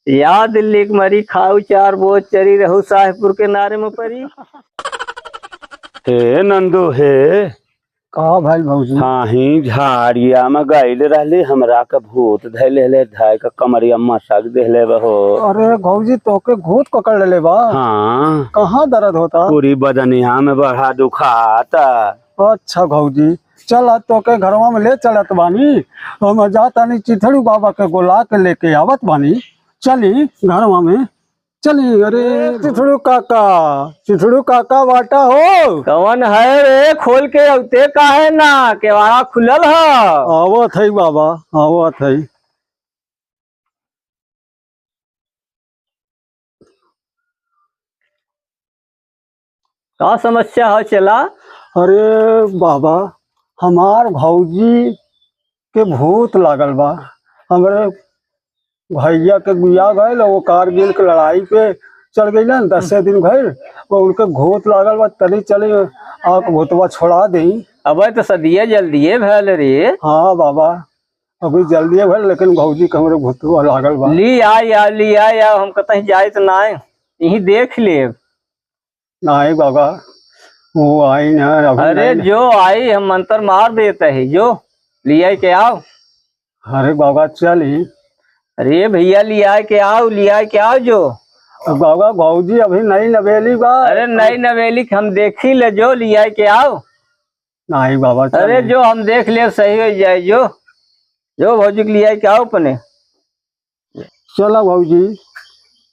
या दिल्ली की मरी खाऊ चार बोझ चरी रहू साहेबपुर के नारे में परी। हे नंदू हे कहा भाई भौजी। हाँ ही झाड़िया में गईल रहली हमरा के भूत धैले ले धाय के कमरिया मसक देले बहो। अरे भौजी तोके भूत पकड़ ले बा। हाँ कहाँ दर्द होता? पूरी बदनिया में बड़ा दुखाता। अच्छा भौजी चल आज तोके घरवा में ले चलत बानी। हम जाता नहीं चिथड़ू बाबा के गोला के लेके आवत बानी। चली घरवा में चली। अरे चिथड़ू काका बाटा हो। कौन है रे? खोल के अवते का है ना केवाड़ा खुलल है। आवत है बाबा आवत है। का समस्या है चला? अरे बाबा हमार भौजी के भूत लागल बा। हमरे भैया के गुया गए वो कारगिल के लड़ाई पे चल गई ना 10 दिन भर वो उनके भूत लागल बा। तनी चले आप भूतवा छोड़ा दे। अब तो सदिया जल्दिए भैल रे। हाँ बाबा अभी जल्दी भर लेकिन भौजी के हमरे भूतवा लागल बा। ली आ हम कतई जाए तो ना यही देख ले। नहीं बाबा वो आई ना। अरे जो आई हम मंत्र मार देते है जो लिया के आओ। अरे बाबा चली। अरे भैया लिया के आओ जो। बाबा भौजी अभी नई नवेली बा। अरे नई नवेली हम देखी ले जो लिया के आओ। नहीं बाबा अरे जो हम देख ले सही हो जाए जो भौजी के लिया के आओ अपने। चला भौजी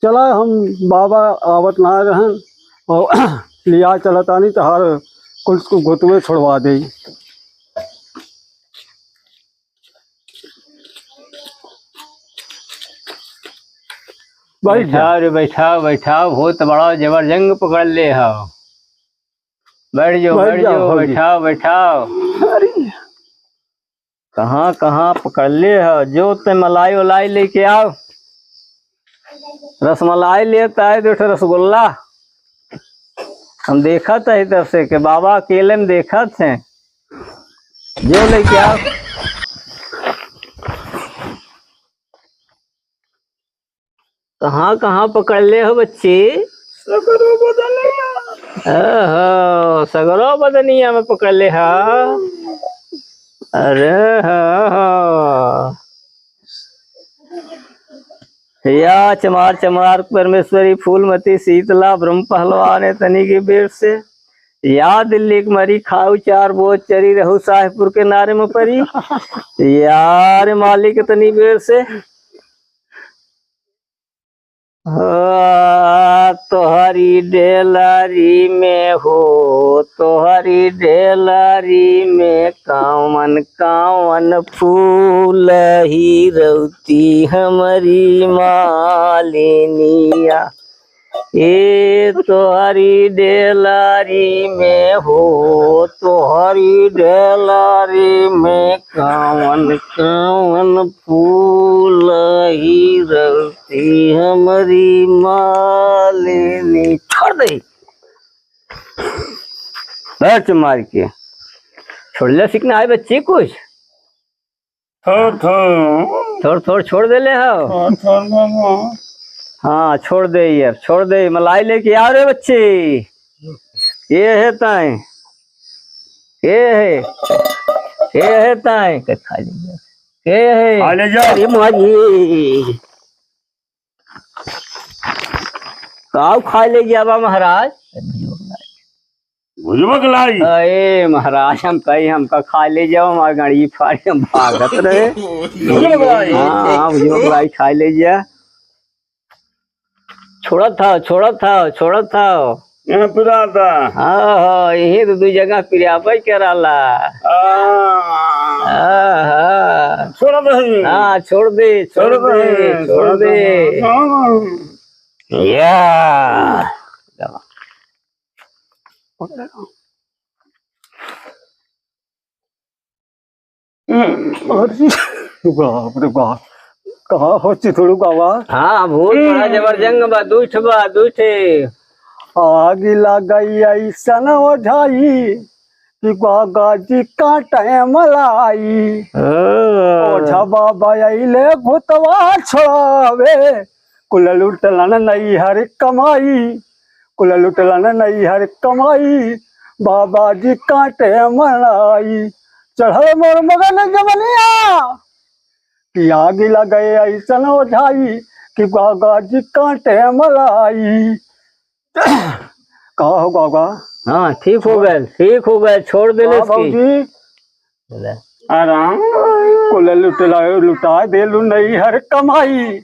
चला हम बाबा आवत ना रहन और लिया चलता नहीं तो हर कुछ को घुतवे छोड़वा दे। बैठाओ रे बैठाओ बहुत बड़ा जबरजंग पकड़ ले हो। बैठ जाओ बैठाओ। कहाँ पकड़ ले हो जो ते मलाई वलाई लेके आओ। रसमलाई लेता है तो रसगुल्ला हम देखा था इधर से के बाबा अकेले में देखा थे जो लेके आओ। कहाँ पकड़ ले हो बच्चे? सगरो बदनिया में पकड़ ले हा। अरे या चमार परमेश्वरी फूलमती शीतला ब्रह्म पहलवान तनी के बेर से या दिल्ली की मरी खाऊ चार बोझ चरी रहू साहेबपुर के नारे में परी। यार मालिक तनी बेर से तोहरी डेलारी में हो तोहरी डेलारी में कावन फूल ही रौती हमारी मालिनिया। ए तोहरी डेलारी में हो तोहरी डेलारी में कावन फूल ही रौती हमारी मालिनी। छोड़ दे बैठ मार के छोड़ ले सीखना है बच्चे कुछ थोड़ छोड़ दे ले हो। हाँ छोड़ दे यार छोड़ दे मलाई लेके आ रहे बच्चे। ये है ताए ये है ताए खा लीजिए ये माजी काव खा ले जाबा महाराज। अरे महाराज हम कही हमका खा ले जाओ हमारी गाड़ी फाड़ी हम भागत रहे। हाँ बुजुर्ग खा ले जा। छोड़त था हाँ यही तो दू जगह पिराबे कराला। हाँ छोड़ दे या बाप रे बाप कहाँ हो चिथड़ू बाबा। हाँ भूत बड़ा जबरजंग बा दूठे आग लगाई ऐसा न हो जाई कि बागा जी काटे मलाई। ओझा बाबा अइले भूतवा छोड़ावे कुल लुटलन नहीं हर कमाई, कुल लुटलन नहीं हर कमाई, बाबा जी कांटे मलाई। चढ़ल मोर मगन जवनिया कि आग लगे ऐसन ओझाई, कि बाबा जी कांटे मलाई। कहो बाबा। हाँ ठीक हो गए, ठीक हो गए, छोड़ दे बाबूजी आराम कुल लुटा देलू नहीं हर कमाई,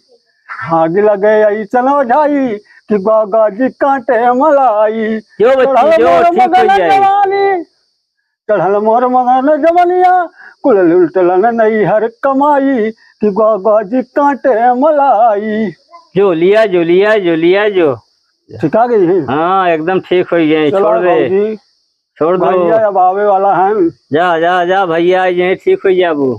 आग लगे ऐसन ओझाई, कि बाबा जी कांटे मलाई। जो बच्ची जो ठीक हो जाए। चढ़ल मोर मगन जवनिया कुल लुटलन नहीं हर कमाई, कि बाबा जी कांटे मलाई। जो लिया जो लिया जो लिया जो ठीक आ गई है। हाँ एकदम ठीक हो गए, चलो छोड़ दे, बाबूजी, छोड़ दो। भैया अब आवे वाला है। जा जा जा भैया, यही ठीक हो जाबू।